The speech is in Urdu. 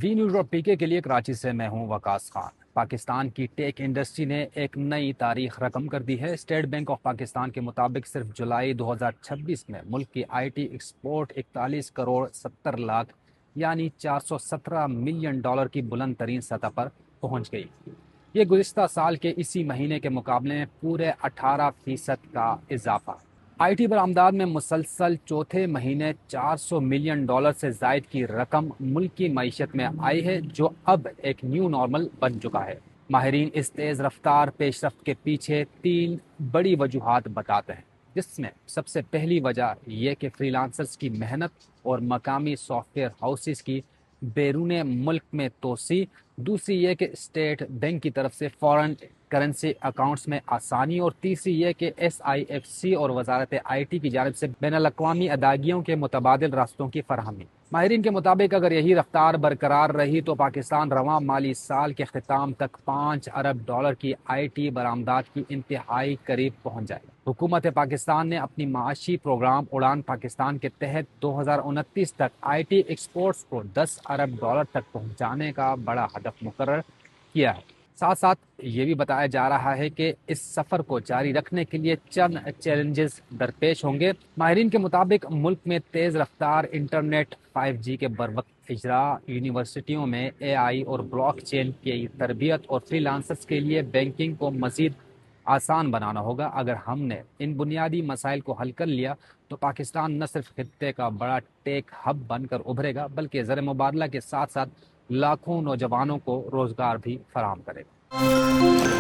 وی نیوز اور پی کے لیے کراچی سے میں ہوں وقاص خان۔ پاکستان کی ٹیک انڈسٹری نے ایک نئی تاریخ رقم کر دی ہے۔ اسٹیٹ بینک آف پاکستان کے مطابق صرف جولائی 2026 میں ملک کی I T export 41 crore 70 lakh یعنی $417 ملین کی بلند ترین سطح پر پہنچ گئی۔ یہ گزشتہ سال کے اسی مہینے کے مقابلے میں پورے 18% کا اضافہ۔ آئی ٹی برآمدات میں مسلسل چوتھے مہینے $400 ملین سے زائد کی رقم ملک کی معیشت میں آئی ہے، جو اب ایک نیو نارمل بن چکا ہے۔ ماہرین اس تیز رفتار پیش رفت کے پیچھے 3 بڑی وجوہات بتاتے ہیں، جس میں سب سے پہلی وجہ یہ کہ فری لانسرز کی محنت اور مقامی سافٹ ویئر ہاؤسز کی بیرون ملک میں توسیع، دوسری یہ کہ اسٹیٹ بینک کی طرف سے فارن کرنسی اکاؤنٹس میں آسانی، اور تیسری یہ کہ ایس آئی ایف سی اور وزارت آئی ٹی کی جانب سے بین الاقوامی ادائیگیوں کے متبادل راستوں کی فراہمی۔ ماہرین کے مطابق اگر یہی رفتار برقرار رہی تو پاکستان رواں مالی سال کے اختتام تک $5 ارب کی آئی ٹی برآمدات کی انتہائی قریب پہنچ جائے گا۔ حکومت پاکستان نے اپنی معاشی پروگرام اڑان پاکستان کے تحت 2029 تک آئی ٹی ایکسپورٹس کو $10 ارب تک پہنچانے کا بڑا ہدف مقرر کیا ہے۔ ساتھ ساتھ یہ بھی بتایا جا رہا ہے کہ اس سفر کو جاری رکھنے کے لیے چند چیلنجز درپیش ہوں گے۔ ماہرین کے مطابق ملک میں تیز رفتار انٹرنیٹ 5G کے بروقت اجرا، یونیورسٹیوں میں اے آئی اور بلاک چین کی تربیت، اور فری لانسرز کے لیے بینکنگ کو مزید آسان بنانا ہوگا۔ اگر ہم نے ان بنیادی مسائل کو حل کر لیا تو پاکستان نہ صرف خطے کا بڑا ٹیک ہب بن کر ابھرے گا، بلکہ زر مبادلہ کے ساتھ ساتھ لاکھوں نوجوانوں کو روزگار بھی فراہم کرے گا۔